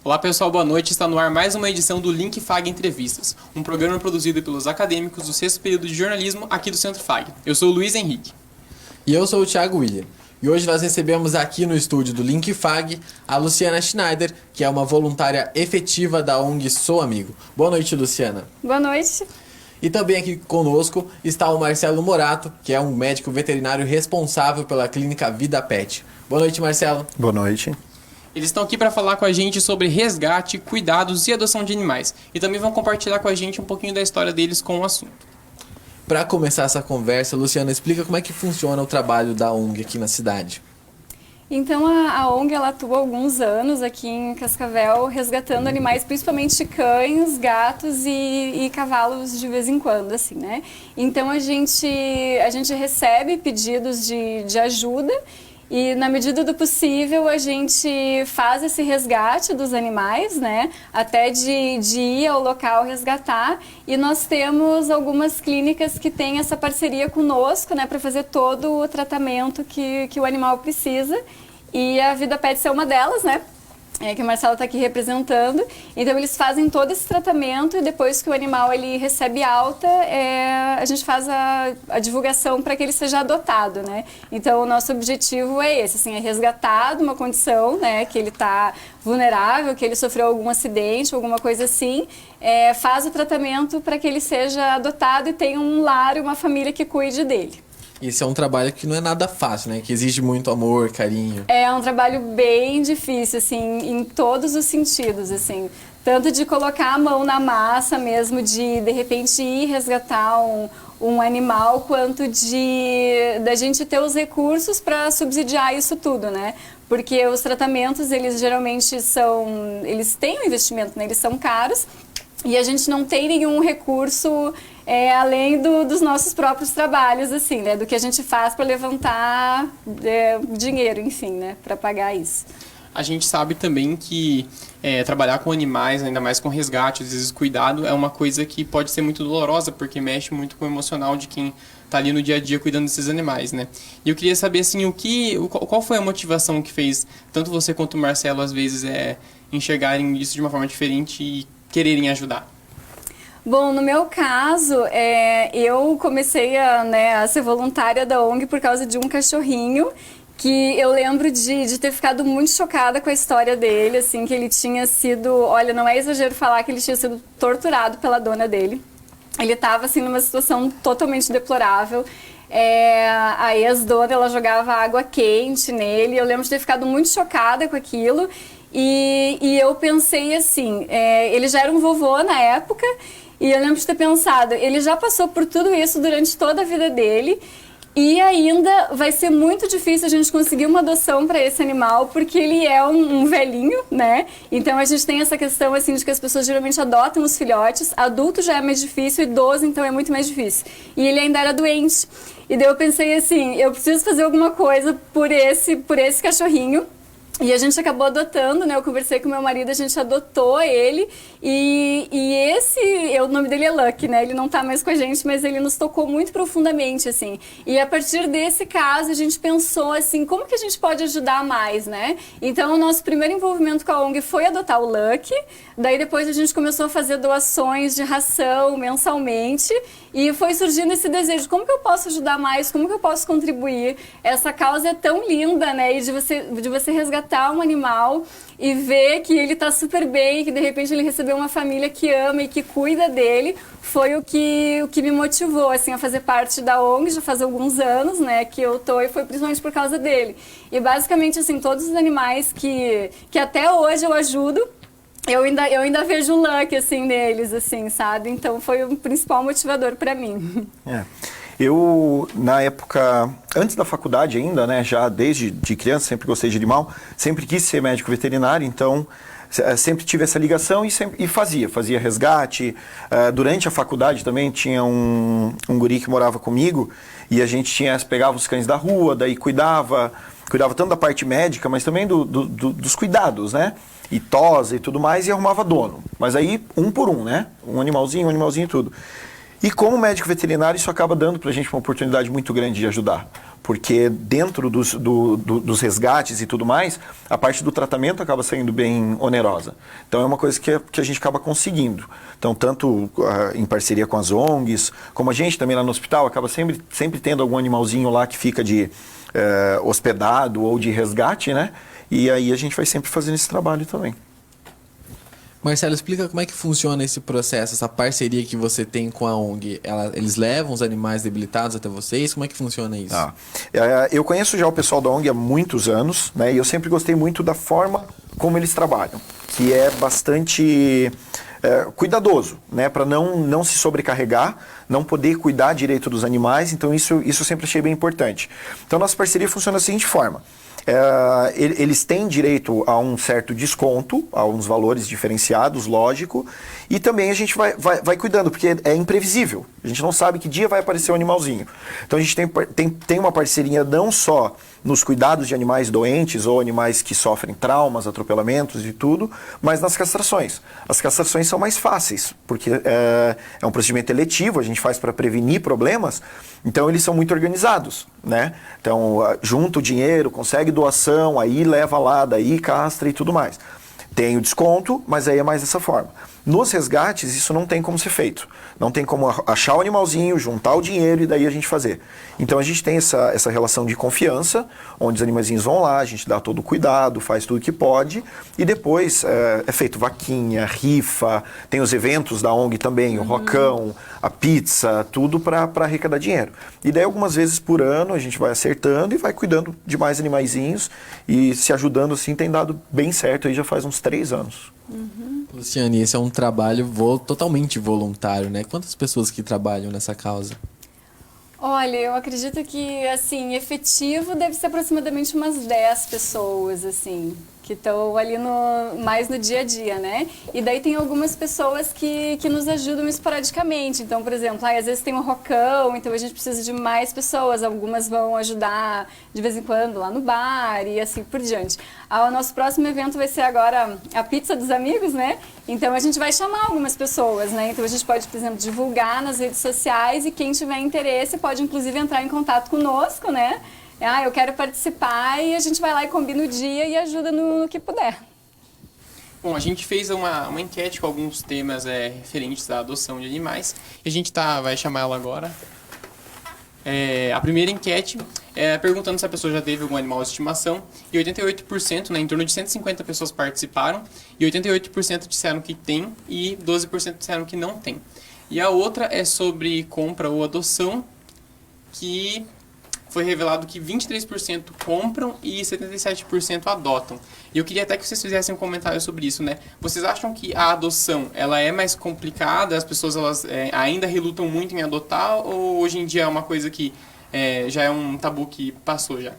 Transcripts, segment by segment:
Olá pessoal, boa noite. Está no ar mais uma edição do Link FAG Entrevistas, um programa produzido pelos acadêmicos do 6º período de jornalismo aqui do Centro FAG. Eu sou o Luiz Henrique. E eu sou o Thiago William. E hoje nós recebemos aqui no estúdio do Link FAG a Luciana Schneider, que é uma voluntária efetiva da ONG Sou Amigo. Boa noite, Luciana. Boa noite. E também aqui conosco está o Marcelo Morato, que é um médico veterinário responsável pela clínica Vida Pet. Boa noite, Marcelo. Boa noite. Eles estão aqui para falar com a gente sobre resgate, cuidados e adoção de animais. E também vão compartilhar com a gente um pouquinho da história deles com o assunto. Para começar essa conversa, Luciana, explica como é que funciona o trabalho da ONG aqui na cidade. Então, a ONG ela atua há alguns anos aqui em Cascavel, resgatando animais, principalmente cães, gatos e cavalos de vez em quando, assim, né? Então, a gente recebe pedidos de ajuda. E, na medida do possível, a gente faz esse resgate dos animais, né? Até de ir ao local resgatar. E nós temos algumas clínicas que têm essa parceria conosco, né? Para fazer todo o tratamento que o animal precisa. E a Vida Pet é uma delas, né? Que o Marcelo está aqui representando. Então, eles fazem todo esse tratamento e depois que o animal ele recebe alta, a gente faz a divulgação para que ele seja adotado, né? Então, o nosso objetivo é esse, assim, é resgatar de uma condição, né, que ele está vulnerável, que ele sofreu algum acidente, alguma coisa assim, faz o tratamento para que ele seja adotado e tenha um lar e uma família que cuide dele. Esse é um trabalho que não é nada fácil, né? Que exige muito amor, carinho. É um trabalho bem difícil, assim, em todos os sentidos, assim. Tanto de colocar a mão na massa mesmo, de repente ir resgatar um animal, quanto da gente ter os recursos para subsidiar isso tudo, né? Porque os tratamentos, eles geralmente eles têm um investimento, né? Eles são caros. E a gente não tem nenhum recurso além dos nossos próprios trabalhos, assim, né? Do que a gente faz para levantar dinheiro, enfim, né? Para pagar isso. A gente sabe também que trabalhar com animais, ainda mais com resgate, às vezes cuidado, é uma coisa que pode ser muito dolorosa, porque mexe muito com o emocional de quem está ali no dia a dia cuidando desses animais, né? E eu queria saber, assim, qual foi a motivação que fez tanto você quanto o Marcelo, às vezes, enxergarem isso de uma forma diferente e quererem ajudar? Bom, no meu caso, eu comecei a ser voluntária da ONG por causa de um cachorrinho que eu lembro de ter ficado muito chocada com a história dele, assim, que ele tinha sido, olha, não é exagero falar que ele tinha sido torturado pela dona dele. Ele estava, assim, numa situação totalmente deplorável. A ex-dona, ela jogava água quente nele, eu lembro de ter ficado muito chocada com aquilo. E eu pensei assim, ele já era um vovô na época, e eu lembro de ter pensado, ele já passou por tudo isso durante toda a vida dele, e ainda vai ser muito difícil a gente conseguir uma adoção para esse animal, porque ele é um velhinho, né? Então a gente tem essa questão assim de que as pessoas geralmente adotam os filhotes, adulto já é mais difícil, idoso então é muito mais difícil. E ele ainda era doente. E daí eu pensei assim, eu preciso fazer alguma coisa por esse cachorrinho. E a gente acabou adotando, né? Eu conversei com meu marido, a gente adotou ele e o nome dele é Lucky, né? Ele não tá mais com a gente, mas ele nos tocou muito profundamente, assim. E a partir desse caso, a gente pensou, assim, como que a gente pode ajudar mais, né? Então, o nosso primeiro envolvimento com a ONG foi adotar o Lucky. Daí, depois, a gente começou a fazer doações de ração mensalmente e foi surgindo esse desejo, como que eu posso ajudar mais, como que eu posso contribuir? Essa causa é tão linda, né? E de você resgatar um animal e ver que ele está super bem, que de repente ele recebeu uma família que ama e que cuida dele, foi o que me motivou, assim, a fazer parte da ONG, já faz alguns anos, né, que eu tô, e foi principalmente por causa dele. E basicamente, assim, todos os animais que até hoje eu ajudo, eu ainda vejo o Lucky, assim, neles, assim, sabe? Então foi o principal motivador para mim. Eu, na época, antes da faculdade ainda, né, já desde de criança, sempre gostei de animal, sempre quis ser médico veterinário, então sempre tive essa ligação e fazia resgate. Durante a faculdade também tinha um guri que morava comigo e a gente pegava os cães da rua, daí cuidava tanto da parte médica, mas também dos cuidados, né? E tosa e tudo mais, e arrumava dono. Mas aí, um por um, né? Um animalzinho e tudo. E como médico veterinário, isso acaba dando para a gente uma oportunidade muito grande de ajudar. Porque dentro dos resgates e tudo mais, a parte do tratamento acaba sendo bem onerosa. Então é uma coisa que a gente acaba conseguindo. Então, tanto em parceria com as ONGs, como a gente também lá no hospital, acaba sempre tendo algum animalzinho lá que fica de hospedado ou de resgate, né? E aí a gente vai sempre fazendo esse trabalho também. Marcelo, explica como é que funciona esse processo, essa parceria que você tem com a ONG. Eles levam os animais debilitados até vocês? Como é que funciona isso? Eu conheço já o pessoal da ONG há muitos anos, né? E eu sempre gostei muito da forma como eles trabalham, que é bastante cuidadoso, né? Para não se sobrecarregar, não poder cuidar direito dos animais. Então isso eu sempre achei bem importante. Então nossa parceria funciona da seguinte forma. Eles têm direito a um certo desconto, a uns valores diferenciados, lógico, e também a gente vai cuidando, porque é imprevisível. A gente não sabe que dia vai aparecer um animalzinho. Então a gente tem uma parceria não só nos cuidados de animais doentes ou animais que sofrem traumas, atropelamentos e tudo, mas nas castrações. As castrações são mais fáceis, porque é um procedimento eletivo, a gente faz para prevenir problemas, então eles são muito organizados, né? Então junta o dinheiro, consegue doação, aí leva lá, daí castra e tudo mais. Tem o desconto, mas aí é mais dessa forma. Nos resgates, isso não tem como ser feito. Não tem como achar o animalzinho, juntar o dinheiro e daí a gente fazer. Então a gente tem essa relação de confiança, onde os animaizinhos vão lá, a gente dá todo o cuidado, faz tudo que pode, e depois é feito vaquinha, rifa, tem os eventos da ONG também, o rocão, a pizza, tudo para arrecadar dinheiro. E daí algumas vezes por ano a gente vai acertando e vai cuidando de mais animaizinhos e se ajudando assim, tem dado bem certo aí já faz uns 3 anos. Luciane, esse é um trabalho totalmente voluntário, né? Quantas pessoas que trabalham nessa causa? Olha, eu acredito que, assim, efetivo deve ser aproximadamente umas 10 pessoas, assim, que estão ali mais no dia a dia, né? E daí tem algumas pessoas que nos ajudam esporadicamente. Então, por exemplo, às vezes tem um rocão, então a gente precisa de mais pessoas. Algumas vão ajudar de vez em quando lá no bar e assim por diante. O nosso próximo evento vai ser agora a Pizza dos Amigos, né? Então a gente vai chamar algumas pessoas, né? Então a gente pode, por exemplo, divulgar nas redes sociais e quem tiver interesse pode inclusive entrar em contato conosco, né? Eu quero participar e a gente vai lá e combina o dia e ajuda no que puder. Bom, a gente fez uma enquete com alguns temas referentes à adoção de animais e a gente vai chamar ela agora. A primeira enquete é perguntando se a pessoa já teve algum animal de estimação e 88%, né, em torno de 150 pessoas participaram e 88% disseram que tem e 12% disseram que não tem. E a outra é sobre compra ou adoção, que foi revelado que 23% compram e 77% adotam. E eu queria até que vocês fizessem um comentário sobre isso, né? Vocês acham que a adoção ela é mais complicada, as pessoas elas ainda relutam muito em adotar, ou hoje em dia é uma coisa que já é um tabu que passou já?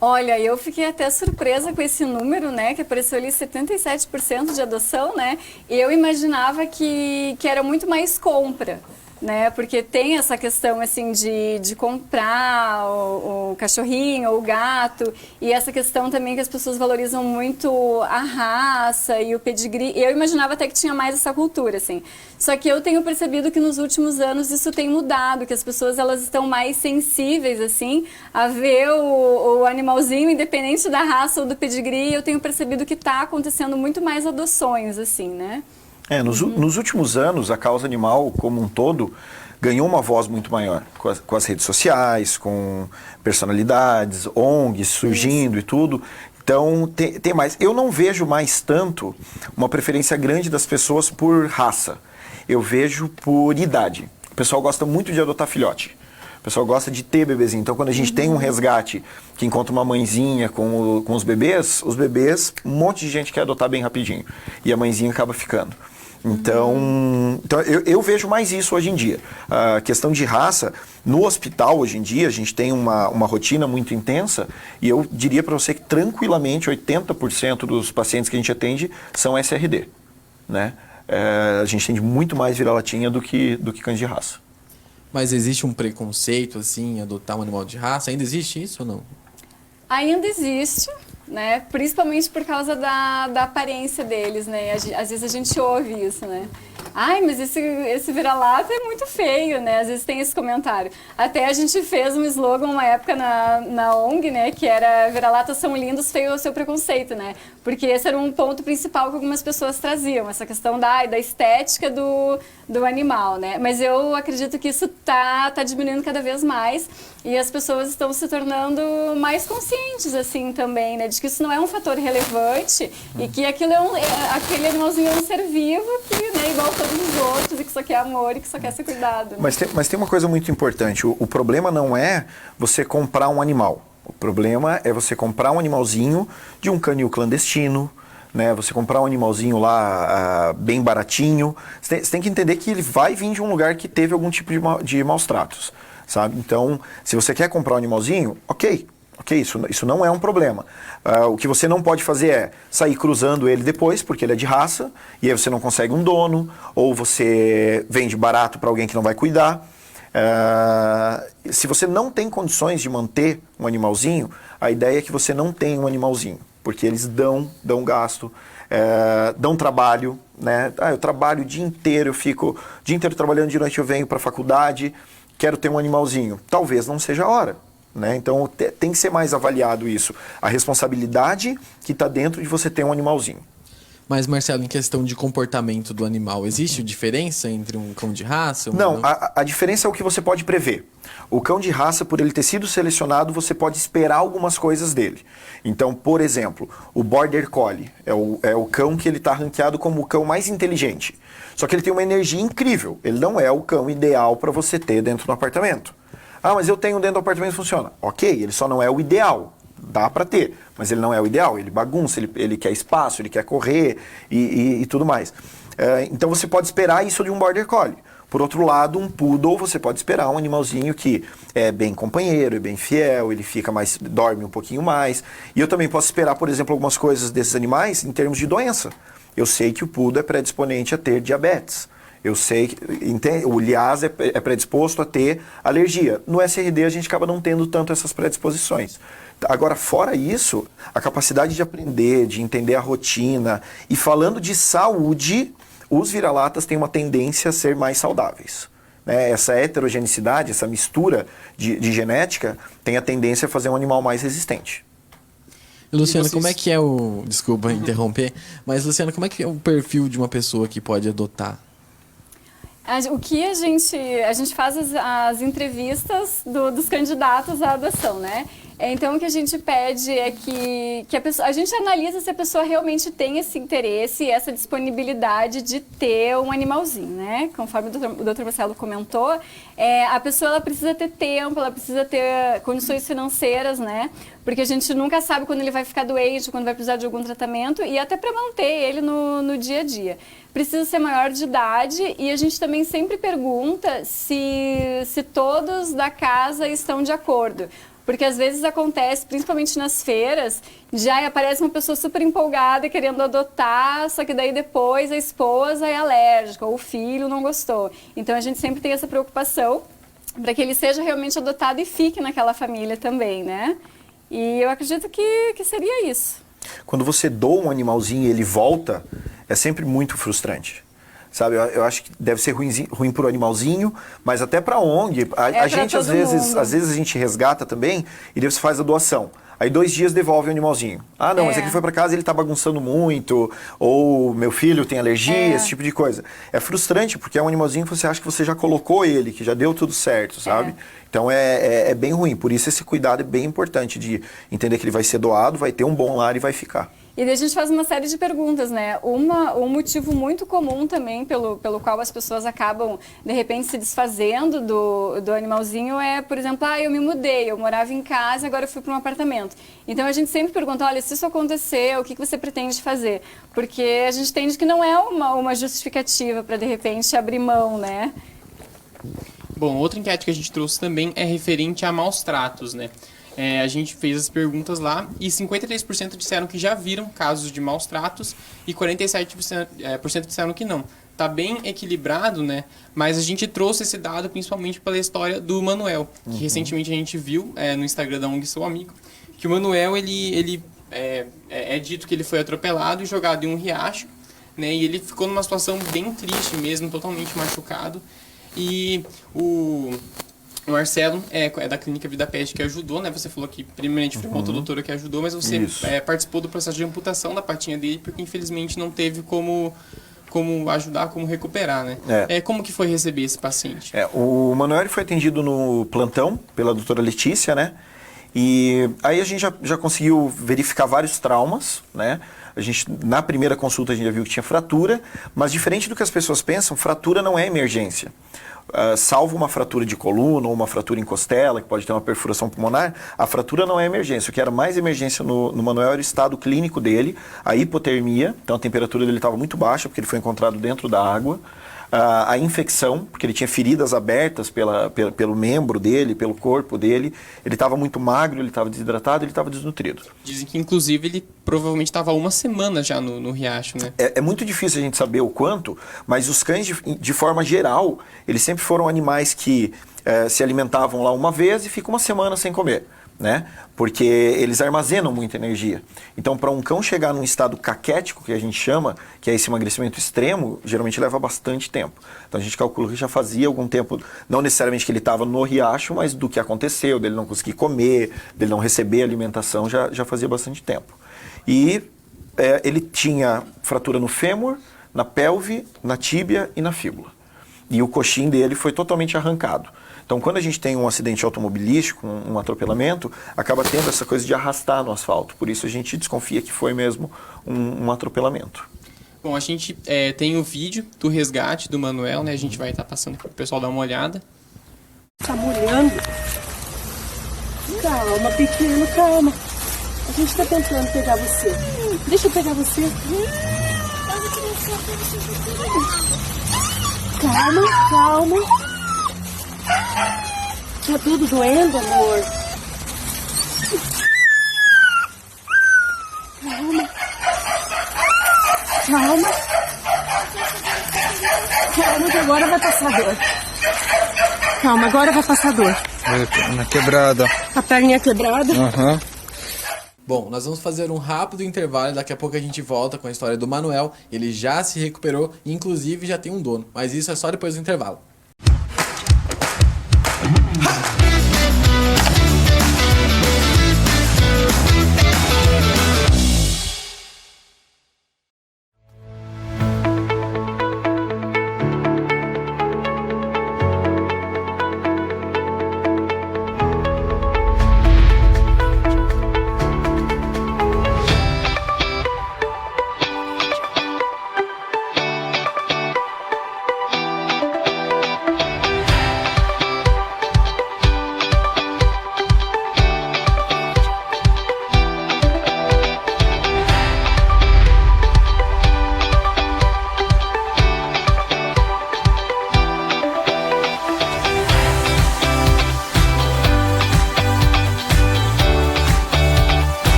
Olha, eu fiquei até surpresa com esse número, né, que apareceu ali 77% de adoção, né? Eu imaginava que era muito mais compra, né? Porque tem essa questão assim de comprar o cachorrinho ou o gato e essa questão também que as pessoas valorizam muito a raça e o pedigree. Eu imaginava até que tinha mais essa cultura, assim. Só que eu tenho percebido que nos últimos anos isso tem mudado, que as pessoas elas estão mais sensíveis assim a ver o animalzinho independente da raça ou do pedigree. Eu tenho percebido que está acontecendo muito mais adoções, assim, né? Nos últimos anos, a causa animal como um todo ganhou uma voz muito maior, com as redes sociais, com personalidades, ONGs surgindo e tudo. Então, tem mais. Eu não vejo mais tanto uma preferência grande das pessoas por raça. Eu vejo por idade. O pessoal gosta muito de adotar filhote. O pessoal gosta de ter bebezinho. Então, quando a gente tem um resgate que encontra uma mãezinha com os bebês, um monte de gente quer adotar bem rapidinho. E a mãezinha acaba ficando. Então eu vejo mais isso hoje em dia. A questão de raça, no hospital hoje em dia, a gente tem uma rotina muito intensa e eu diria para você que tranquilamente 80% dos pacientes que a gente atende são SRD. Né? A gente atende muito mais vira-latinha do que cães de raça. Mas existe um preconceito, assim, em adotar um animal de raça? Ainda existe isso ou não? Ainda existe, né? Principalmente por causa da aparência deles, né? Às vezes a gente ouve isso, né? ai, mas esse vira-lata é muito feio, né? Às vezes tem esse comentário. Até a gente fez um slogan uma época na ONG, né? Que era vira-latas são lindos, feio é o seu preconceito, né? Porque esse era um ponto principal que algumas pessoas traziam, essa questão da estética do animal, né? Mas eu acredito que isso tá diminuindo cada vez mais e as pessoas estão se tornando mais conscientes, assim, também, né? De que isso não é um fator relevante e que aquilo aquele animalzinho é um ser vivo que, né, igual todos os outros e que só quer amor e que só quer ser cuidado. Né? Mas tem uma coisa muito importante. O problema não é você comprar um animal. O problema é você comprar um animalzinho de um canil clandestino, né? Você comprar um animalzinho lá bem baratinho. Você tem que entender que ele vai vir de um lugar que teve algum tipo de maus tratos, sabe? Então, se você quer comprar um animalzinho, ok, isso não é um problema. O que você não pode fazer é sair cruzando ele depois, porque ele é de raça, e aí você não consegue um dono, ou você vende barato para alguém que não vai cuidar. Se você não tem condições de manter um animalzinho, a ideia é que você não tenha um animalzinho, porque eles dão gasto, dão trabalho, né? Eu trabalho o dia inteiro, eu fico o dia inteiro trabalhando, de noite eu venho para a faculdade, quero ter um animalzinho. Talvez não seja a hora, né? Então tem que ser mais avaliado isso, a responsabilidade que está dentro de você ter um animalzinho. Mas, Marcelo, em questão de comportamento do animal, existe diferença entre um cão de raça? Não, a diferença é o que você pode prever. O cão de raça, por ele ter sido selecionado, você pode esperar algumas coisas dele. Então, por exemplo, o Border Collie é o cão que ele está ranqueado como o cão mais inteligente. Só que ele tem uma energia incrível. Ele não é o cão ideal para você ter dentro do apartamento. Ah, mas eu tenho dentro do apartamento, funciona. Ok, ele só não é o ideal. Dá para ter, mas ele não é o ideal. Ele bagunça, ele quer espaço, ele quer correr e tudo mais. Então você pode esperar isso de um Border Collie. Por outro lado, um Poodle, você pode esperar um animalzinho que é bem companheiro, é bem fiel, ele fica mais, dorme um pouquinho mais. E eu também posso esperar, por exemplo, algumas coisas desses animais em termos de doença. Eu sei que o Poodle é predisponente a ter diabetes. Eu sei que o Lhasa é predisposto a ter alergia. No SRD a gente acaba não tendo tanto essas predisposições. Agora, fora isso, a capacidade de aprender, de entender a rotina, e falando de saúde, os vira-latas têm uma tendência a ser mais saudáveis. Né? Essa heterogeneidade, essa mistura de genética, tem a tendência a fazer um animal mais resistente. Luciana, como é que é o... Desculpa interromper, mas Luciana, como é que é o perfil de uma pessoa que pode adotar? O que a gente faz as entrevistas dos candidatos à adoção, né? Então, o que a gente pede é que a gente analisa se a pessoa realmente tem esse interesse e essa disponibilidade de ter um animalzinho, né? Conforme o Dr. Marcelo comentou, a pessoa ela precisa ter tempo, ela precisa ter condições financeiras, né? Porque a gente nunca sabe quando ele vai ficar doente, quando vai precisar de algum tratamento e até para manter ele no dia a dia. Precisa ser maior de idade e a gente também sempre pergunta se todos da casa estão de acordo. Porque às vezes acontece, principalmente nas feiras, já aparece uma pessoa super empolgada querendo adotar, só que daí depois a esposa é alérgica ou o filho não gostou. Então a gente sempre tem essa preocupação para que ele seja realmente adotado e fique naquela família também, né? E eu acredito que seria isso. Quando você doa um animalzinho e ele volta, é sempre muito frustrante. Sabe, eu acho que deve ser ruim para o animalzinho, mas até para a ONG. A gente, às vezes a gente resgata também e daí você faz a doação. Aí 2 dias devolve o animalzinho. Ah, não, mas aqui foi para casa e ele está bagunçando muito, ou meu filho tem alergia, esse tipo de coisa. É frustrante, porque é um animalzinho que você acha que você já colocou ele, que já deu tudo certo, sabe? Então é bem ruim. Por isso esse cuidado é bem importante de entender que ele vai ser doado, vai ter um bom lar e vai ficar. E daí a gente faz uma série de perguntas, né? Um motivo muito comum também pelo qual as pessoas acabam, de repente, se desfazendo do animalzinho é, por exemplo, eu me mudei, eu morava em casa, agora eu fui para um apartamento. Então a gente sempre pergunta, olha, se isso acontecer, o que você pretende fazer? Porque a gente entende que não é uma justificativa para, de repente, abrir mão, né? Bom, outra enquete que a gente trouxe também é referente a maus tratos, né? A gente fez as perguntas lá e 53% disseram que já viram casos de maus tratos e 47% disseram que não. Tá bem equilibrado, né? Mas a gente trouxe esse dado principalmente pela história do Manuel, que recentemente a gente viu no Instagram da ONG Sou Amigo, que o Manuel, ele é dito que ele foi atropelado e jogado em um riacho. né? E ele ficou numa situação bem triste mesmo, totalmente machucado. E o Marcelo é da Clínica Vida Pet que ajudou, né? Você falou que primeiramente foi uma outra doutora que ajudou, mas você participou do processo de amputação da patinha dele, porque infelizmente não teve como ajudar, como recuperar, né? Como que foi receber esse paciente? O Manuel foi atendido no plantão pela doutora Letícia, né? E aí a gente já conseguiu verificar vários traumas, né? Na primeira consulta a gente já viu que tinha fratura, mas diferente do que as pessoas pensam, fratura não é emergência. Salvo uma fratura de coluna ou uma fratura em costela, que pode ter uma perfuração pulmonar, a fratura não é emergência. O que era mais emergência no Manuel era o estado clínico dele, a hipotermia, então a temperatura dele estava muito baixa, porque ele foi encontrado dentro da água. A infecção, porque ele tinha feridas abertas pelo membro dele, pelo corpo dele. Ele estava muito magro, ele estava desidratado, ele estava desnutrido. Dizem que, inclusive, ele provavelmente estava uma semana já no riacho, né? É muito difícil a gente saber o quanto, mas os cães, de forma geral, eles sempre foram animais que se alimentavam lá uma vez e ficam uma semana sem comer, né? Porque eles armazenam muita energia. Então, para um cão chegar num estado caquético, que a gente chama, que é esse emagrecimento extremo, geralmente leva bastante tempo. Então, a gente calcula que já fazia algum tempo, não necessariamente que ele estava no riacho, mas do que aconteceu, dele não conseguir comer, dele não receber alimentação, já fazia bastante tempo. E ele tinha fratura no fêmur, na pelve, na tíbia e na fíbula. E o coxim dele foi totalmente arrancado. Então, quando a gente tem um acidente automobilístico, um atropelamento, acaba tendo essa coisa de arrastar no asfalto. Por isso a gente desconfia que foi mesmo um atropelamento. Bom, a gente tem o vídeo do resgate do Manuel, né? A gente vai estar passando para o pessoal dar uma olhada. Tá molhando? Calma, pequeno, calma. A gente tá tentando pegar você. Deixa eu pegar você. Calma, calma. Tá tudo doendo, amor? Calma. Calma. Calma que agora vai passar dor. Calma, agora vai passar dor. Na quebrada. A perninha quebrada? Aham. Bom, nós vamos fazer um rápido intervalo e daqui a pouco a gente volta com a história do Manuel. Ele já se recuperou e inclusive já tem um dono, mas isso é só depois do intervalo.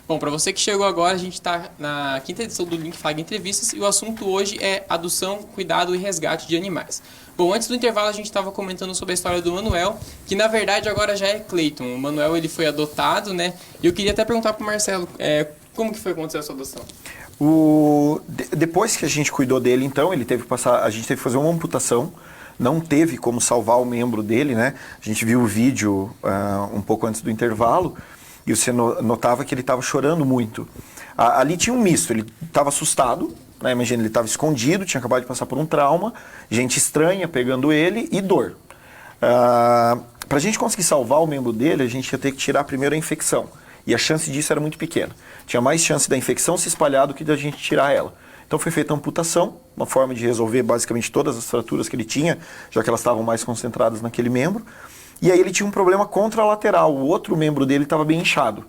Bom, para você que chegou agora, a gente está na quinta edição do Link Fag Entrevistas e o assunto hoje é adoção, cuidado e resgate de animais. Bom, antes do intervalo a gente estava comentando sobre a história do Manuel, que na verdade agora já é Cleiton. O Manuel ele foi adotado, né? E eu queria até perguntar para o Marcelo, como que foi acontecer essa adoção? Depois que a gente cuidou dele, então, ele teve que passar, a gente teve que fazer uma amputação, não teve como salvar o membro dele, né? A gente viu o vídeo um pouco antes do intervalo e você notava que ele estava chorando muito. Ali tinha um misto, ele estava assustado, né? Imagina, ele estava escondido, tinha acabado de passar por um trauma, gente estranha pegando ele e dor. Para a gente conseguir salvar o membro dele, a gente ia ter que tirar primeiro a infecção. E a chance disso era muito pequena. Tinha mais chance da infecção se espalhar do que da gente tirar ela. Então foi feita a amputação, uma forma de resolver basicamente todas as fraturas que ele tinha, já que elas estavam mais concentradas naquele membro. E aí ele tinha um problema contralateral, o outro membro dele estava bem inchado.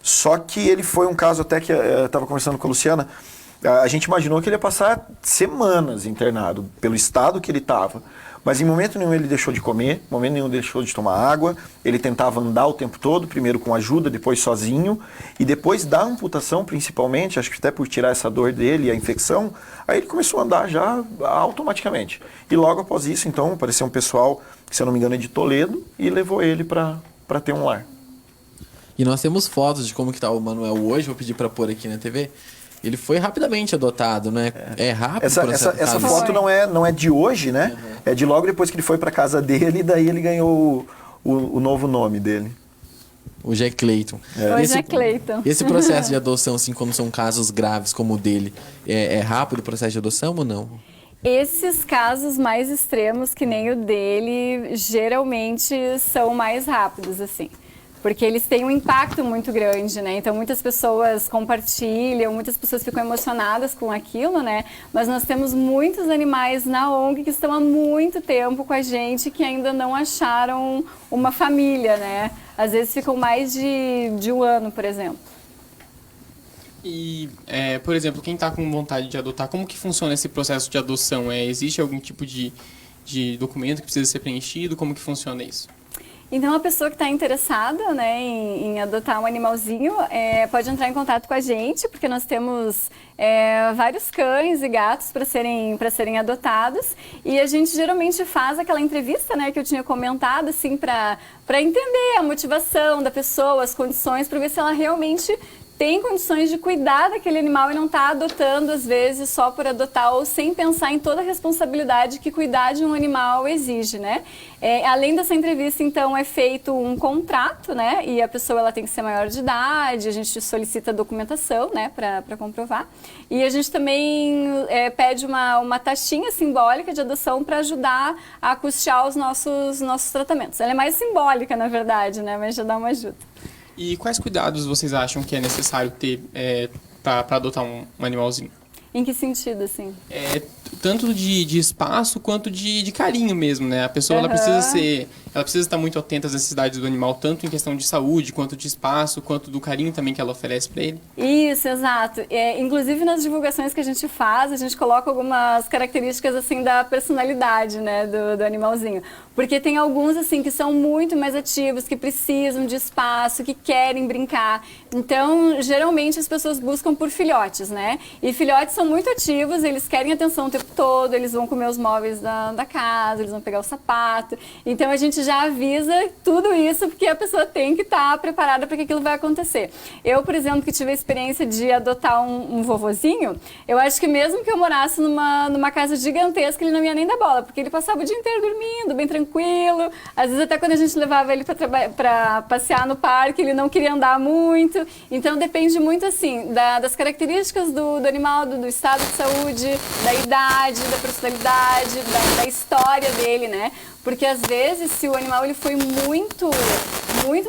Só que ele foi um caso até que eu estava conversando com a Luciana, a gente imaginou que ele ia passar semanas internado, pelo estado que ele estava. Mas em momento nenhum ele deixou de comer, em momento nenhum ele deixou de tomar água, ele tentava andar o tempo todo, primeiro com ajuda, depois sozinho, e depois da amputação principalmente, acho que até por tirar essa dor dele e a infecção, aí ele começou a andar já automaticamente. E logo após isso, então, apareceu um pessoal, que se eu não me engano é de Toledo, e levou ele para ter um lar. E nós temos fotos de como que tá o Manuel hoje, vou pedir para pôr aqui na TV. Ele foi rapidamente adotado, né? É rápido o processo. Essa foto não é de hoje, né? Uhum. É de logo depois que ele foi para casa dele e daí ele ganhou o novo nome dele. Hoje é Cleiton. Hoje é Cleiton. Esse processo de adoção, assim, quando são casos graves como o dele, é rápido o processo de adoção ou não? Esses casos mais extremos, que nem o dele, geralmente são mais rápidos, assim. Porque eles têm um impacto muito grande, né? Então, muitas pessoas compartilham, muitas pessoas ficam emocionadas com aquilo, né? Mas nós temos muitos animais na ONG que estão há muito tempo com a gente que ainda não acharam uma família, né? Às vezes ficam mais de um ano, por exemplo. E, por exemplo, quem está com vontade de adotar, como que funciona esse processo de adoção? Existe algum tipo de documento que precisa ser preenchido? Como que funciona isso? Então, a pessoa que está interessada, né, em adotar um animalzinho pode entrar em contato com a gente, porque nós temos vários cães e gatos para serem adotados. E a gente geralmente faz aquela entrevista, né, que eu tinha comentado, assim, para entender a motivação da pessoa, as condições, para ver se ela realmente tem condições de cuidar daquele animal e não está adotando, às vezes, só por adotar ou sem pensar em toda a responsabilidade que cuidar de um animal exige, né? Além dessa entrevista, então, é feito um contrato, né? E a pessoa ela tem que ser maior de idade, a gente solicita documentação, né, para comprovar. E a gente também pede uma taxinha simbólica de adoção para ajudar a custear os nossos tratamentos. Ela é mais simbólica, na verdade, né? Mas já dá uma ajuda. E quais cuidados vocês acham que é necessário ter para adotar um animalzinho? Em que sentido, assim? Tanto de espaço quanto de carinho mesmo, né? A pessoa ela precisa estar muito atenta às necessidades do animal, tanto em questão de saúde, quanto de espaço, quanto do carinho também que ela oferece para ele. Isso, exato. Inclusive nas divulgações que a gente faz, a gente coloca algumas características assim da personalidade, né, do animalzinho. Porque tem alguns assim que são muito mais ativos, que precisam de espaço, que querem brincar. Então, geralmente as pessoas buscam por filhotes, né? E filhotes são muito ativos, eles querem atenção o tempo todo, eles vão comer os móveis da casa, eles vão pegar o sapato. Então a gente já avisa tudo isso porque a pessoa tem que estar preparada para que aquilo vai acontecer. Eu, por exemplo, que tive a experiência de adotar um vovozinho, eu acho que mesmo que eu morasse numa casa gigantesca, ele não ia nem dar bola, porque ele passava o dia inteiro dormindo, bem tranquilo. Às vezes até quando a gente levava ele para passear no parque, ele não queria andar muito. Então depende muito assim das características do animal, do estado de saúde, da idade, da personalidade, da história dele, né? Porque às vezes se o animal ele foi muito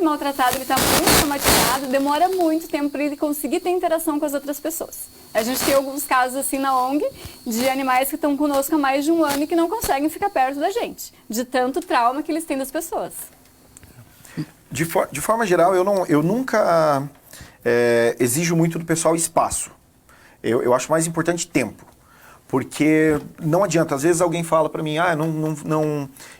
maltratado, ele está muito traumatizado, demora muito tempo para ele conseguir ter interação com as outras pessoas. A gente tem alguns casos assim na ONG de animais que estão conosco há mais de um ano e que não conseguem ficar perto da gente, de tanto trauma que eles têm das pessoas. De forma geral, eu nunca exijo muito do pessoal espaço. Eu acho mais importante tempo. Porque não adianta, às vezes alguém fala pra mim,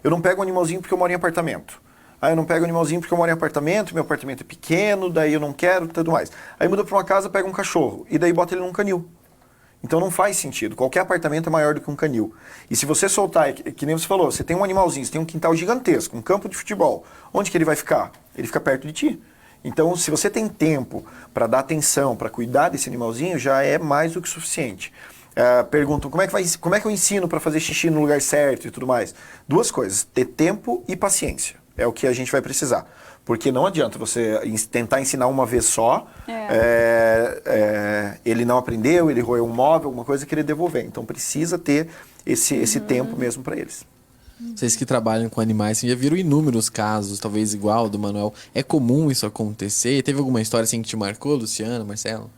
eu não pego um animalzinho porque eu moro em apartamento. Eu não pego um animalzinho porque eu moro em apartamento, meu apartamento é pequeno, daí eu não quero, tudo mais. Aí muda pra uma casa, pega um cachorro, e daí bota ele num canil. Então não faz sentido, qualquer apartamento é maior do que um canil. E se você soltar, que nem você falou, você tem um animalzinho, você tem um quintal gigantesco, um campo de futebol, onde que ele vai ficar? Ele fica perto de ti. Então, se você tem tempo para dar atenção, para cuidar desse animalzinho, já é mais do que suficiente. perguntam como é que eu ensino para fazer xixi no lugar certo e tudo mais. Duas coisas, ter tempo e paciência. É o que a gente vai precisar. Porque não adianta você tentar ensinar uma vez só, ele não aprendeu, ele roeu um móvel, alguma coisa, querer devolver. Então precisa ter esse tempo mesmo para eles. Vocês que trabalham com animais, já viram inúmeros casos, talvez igual ao do Manuel. É comum isso acontecer? Teve alguma história assim que te marcou, Luciana, Marcelo?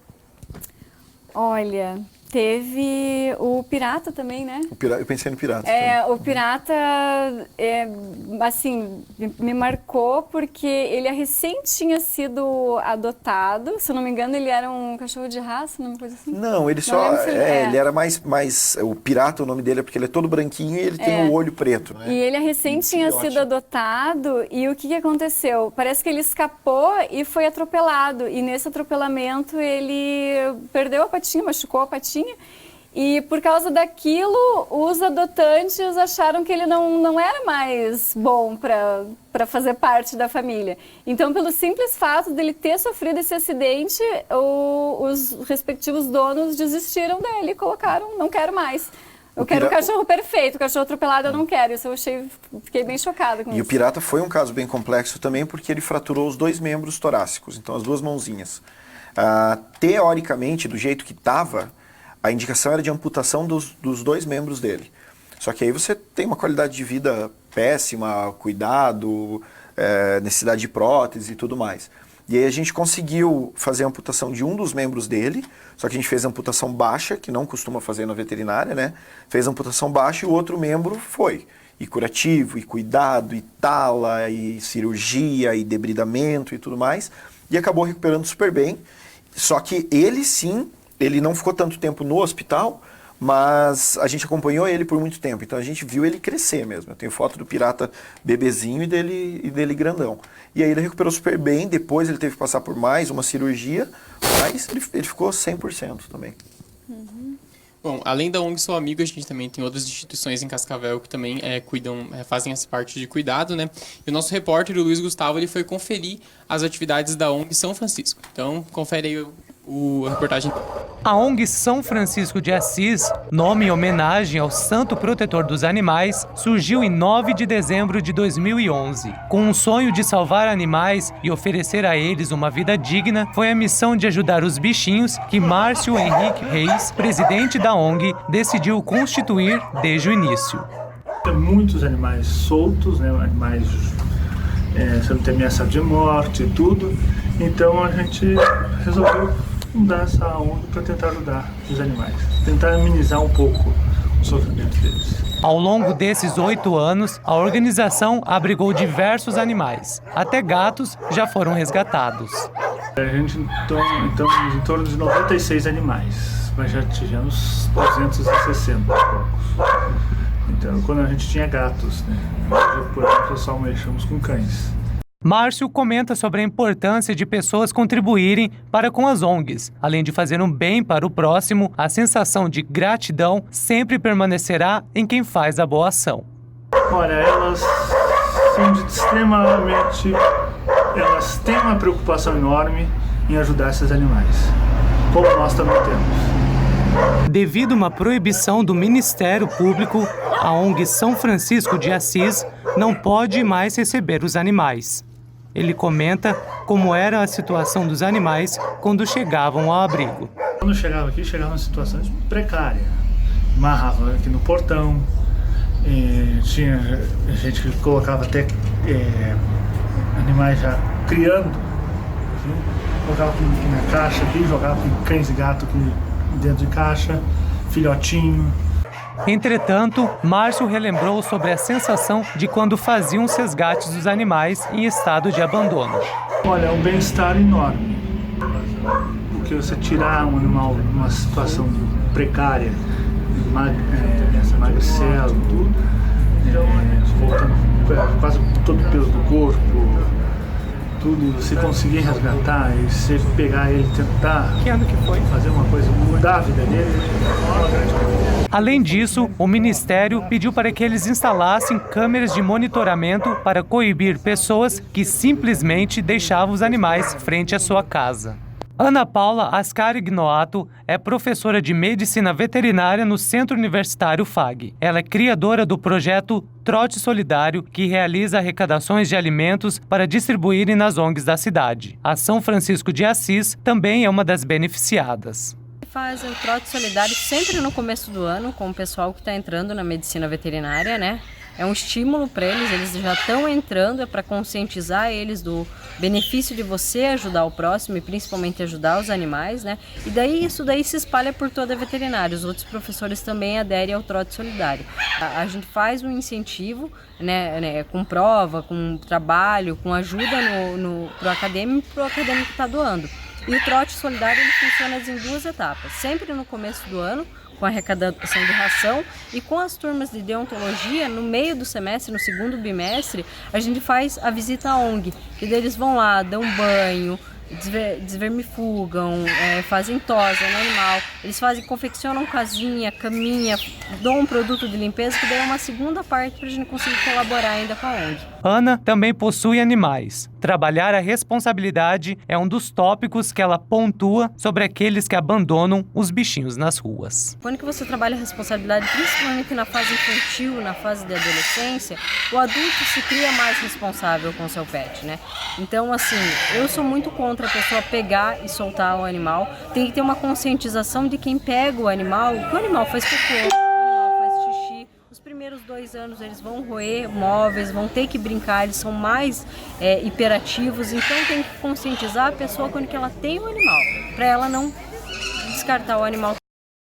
Olha, teve o pirata também, né? Eu pensei no pirata. O pirata, assim, me marcou porque ele recém tinha sido adotado. Se eu não me engano, ele era um cachorro de raça, uma coisa assim. Não, ele só... ele era mais... O pirata, o nome dele é porque ele é todo branquinho e ele tem o olho preto, né? E ele recém tinha sido adotado e o que aconteceu? Parece que ele escapou e foi atropelado. E nesse atropelamento ele perdeu a patinha, machucou a patinha. E por causa daquilo, os adotantes acharam que ele não era mais bom para fazer parte da família. Então, pelo simples fato dele ter sofrido esse acidente, os respectivos donos desistiram dele e colocaram, não quero mais. Eu quero o cachorro perfeito, o cachorro atropelado eu não quero. Isso eu fiquei bem chocada com isso. E o pirata foi um caso bem complexo também, porque ele fraturou os 2 membros torácicos, então as 2 mãozinhas. Teoricamente, do jeito que estava, a indicação era de amputação dos 2 membros dele. Só que aí você tem uma qualidade de vida péssima, cuidado, necessidade de prótese e tudo mais. E aí a gente conseguiu fazer a amputação de um dos membros dele, só que a gente fez a amputação baixa, que não costuma fazer na veterinária, né? Fez a amputação baixa e o outro membro foi. E curativo, e cuidado, e tala, e cirurgia, e debridamento e tudo mais. E acabou recuperando super bem. Só que ele sim... Ele não ficou tanto tempo no hospital, mas a gente acompanhou ele por muito tempo. Então a gente viu ele crescer mesmo. Eu tenho foto do pirata bebezinho e dele grandão. E aí ele recuperou super bem. Depois ele teve que passar por mais uma cirurgia, mas ele ficou 100% também. Bom, além da ONG Sou Amigo, a gente também tem outras instituições em Cascavel que também fazem essa parte de cuidado, né? E o nosso repórter, o Luiz Gustavo, ele foi conferir as atividades da ONG São Francisco. Então, confere aí a reportagem. A ONG São Francisco de Assis, nome em homenagem ao santo protetor dos animais, surgiu em 9 de dezembro de 2011. Com um sonho de salvar animais e oferecer a eles uma vida digna, foi a missão de ajudar os bichinhos que Márcio Henrique Reis, presidente da ONG, decidiu constituir desde o início. Tem muitos animais soltos, né, animais sendo ameaçados de morte e tudo, então a gente resolveu fundar essa ONG para tentar ajudar os animais, tentar amenizar um pouco o sofrimento deles. Ao longo desses 8 anos, a organização abrigou diversos animais. Até gatos já foram resgatados. A gente estamos em torno de 96 animais, mas já tivemos 260 poucos. Então, quando a gente tinha gatos, né? Hoje, por exemplo, só mexemos com cães. Márcio comenta sobre a importância de pessoas contribuírem para com as ONGs. Além de fazer um bem para o próximo, a sensação de gratidão sempre permanecerá em quem faz a boa ação. Olha, elas são extremamente... Elas têm uma preocupação enorme em ajudar esses animais, como nós também temos. Devido a uma proibição do Ministério Público, a ONG São Francisco de Assis não pode mais receber os animais. Ele comenta como era a situação dos animais quando chegavam ao abrigo. Quando chegava aqui, chegava em situações precárias. Amarrava aqui no portão, tinha gente que colocava até animais já criando, assim, colocava aqui na caixa, aqui, jogava cães e gatos aqui dentro de caixa, filhotinho. Entretanto, Márcio relembrou sobre a sensação de quando faziam os resgates dos animais em estado de abandono. Olha, é um bem-estar enorme, porque você tirar um animal numa situação precária, essa magricela, tudo, voltando quase todo o peso do corpo, tudo, você conseguir resgatar e você pegar ele e tentar fazer uma coisa, mudar a vida dele, é uma grande coisa. Além disso, o Ministério pediu para que eles instalassem câmeras de monitoramento para coibir pessoas que simplesmente deixavam os animais frente à sua casa. Ana Paula Ascari Gnoato é professora de Medicina Veterinária no Centro Universitário FAG. Ela é criadora do projeto Trote Solidário, que realiza arrecadações de alimentos para distribuírem nas ONGs da cidade. A São Francisco de Assis também é uma das beneficiadas. Faz o trote solidário sempre no começo do ano com o pessoal que está entrando na medicina veterinária, né? É um estímulo para eles já estão entrando, é para conscientizar eles do benefício de você ajudar o próximo e principalmente ajudar os animais, né? E daí isso daí se espalha por toda a veterinária. Os outros professores também aderem ao trote solidário. A gente faz um incentivo, né, com prova, com trabalho, com ajuda pro acadêmico que está doando. E o trote solidário ele funciona em 2 etapas, sempre no começo do ano, com a arrecadação de ração, e com as turmas de deontologia, no meio do semestre, no segundo bimestre, a gente faz a visita à ONG, e daí eles vão lá, dão banho, desvermifugam, fazem tosa no animal, eles confeccionam casinha, caminha, dão um produto de limpeza, que daí é uma segunda parte para a gente conseguir colaborar ainda com a ONG. Ana também possui animais. Trabalhar a responsabilidade é um dos tópicos que ela pontua sobre aqueles que abandonam os bichinhos nas ruas. Quando que você trabalha a responsabilidade, principalmente na fase infantil, na fase de adolescência, o adulto se cria mais responsável com o seu pet, né? Então, assim, eu sou muito contra a pessoa pegar e soltar o animal. Tem que ter uma conscientização de quem pega o animal, que o animal faz cocô, os primeiros 2 anos eles vão roer móveis, vão ter que brincar, eles são mais hiperativos, então tem que conscientizar a pessoa quando que ela tem o animal, para ela não descartar o animal.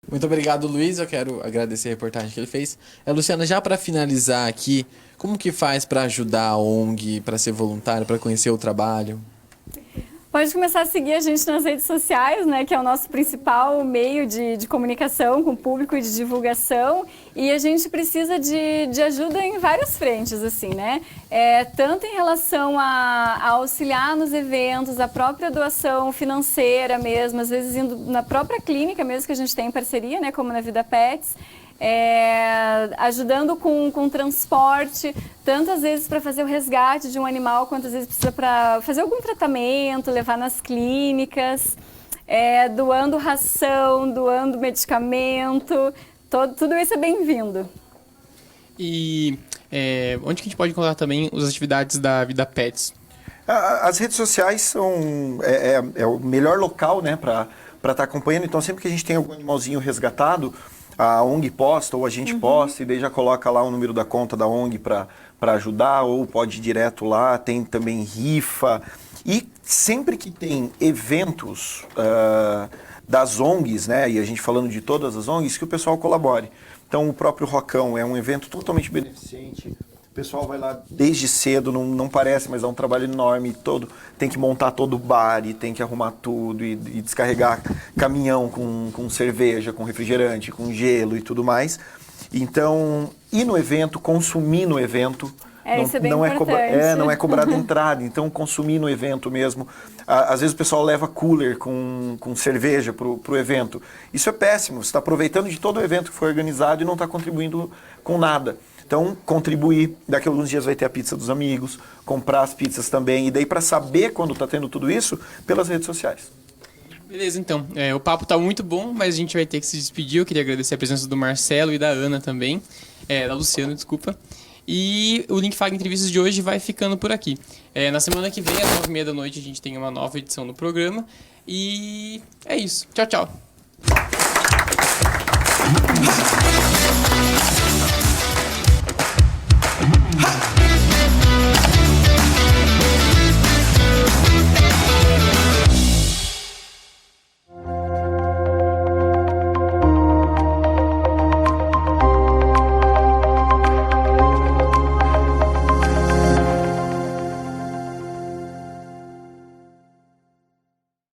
Muito obrigado, Luiz. Eu quero agradecer a reportagem que ele fez. Luciana, já para finalizar aqui, como que faz para ajudar a ONG, para ser voluntário, para conhecer o trabalho? Pode começar a seguir a gente nas redes sociais, né, que é o nosso principal meio de comunicação com o público e de divulgação. E a gente precisa de ajuda em várias frentes, assim, né? Tanto em relação a auxiliar nos eventos, a própria doação financeira mesmo, às vezes indo na própria clínica mesmo que a gente tem em parceria, né, como na Vida Pets. Ajudando com transporte, tantas vezes para fazer o resgate de um animal, quantas vezes precisa para fazer algum tratamento, levar nas clínicas, doando ração, doando medicamento, tudo isso é bem-vindo. E onde que a gente pode encontrar também as atividades da Vida Pets? As redes sociais são o melhor local, né, para estar acompanhando. Então, sempre que a gente tem algum animalzinho resgatado, a ONG posta ou a gente posta, e daí já coloca lá o número da conta da ONG para ajudar, ou pode ir direto lá. Tem também rifa. E sempre que tem eventos das ONGs, né, e a gente falando de todas as ONGs, que o pessoal colabore. Então, o próprio Rocão é um evento totalmente beneficente. O pessoal vai lá desde cedo, não parece, mas é um trabalho enorme. Tem que montar todo o bar, e tem que arrumar tudo, e descarregar caminhão com cerveja, com refrigerante, com gelo e tudo mais. Então, ir no evento, consumir no evento, isso é bem importante. não é cobrado entrada, então consumir no evento mesmo. Às vezes o pessoal leva cooler com cerveja pro evento. Isso é péssimo, você está aproveitando de todo o evento que foi organizado e não está contribuindo com nada. Então, contribuir, daqui a alguns dias vai ter a pizza dos amigos, comprar as pizzas também, e daí para saber quando está tendo tudo isso, pelas redes sociais. Beleza, então. O papo tá muito bom, mas a gente vai ter que se despedir. Eu queria agradecer a presença do Marcelo e da Ana também, da Luciana, desculpa. E o Link Fag Entrevistas de hoje vai ficando por aqui. Na semana que vem, às 9h30 da noite, a gente tem uma nova edição do programa. E é isso. Tchau, tchau.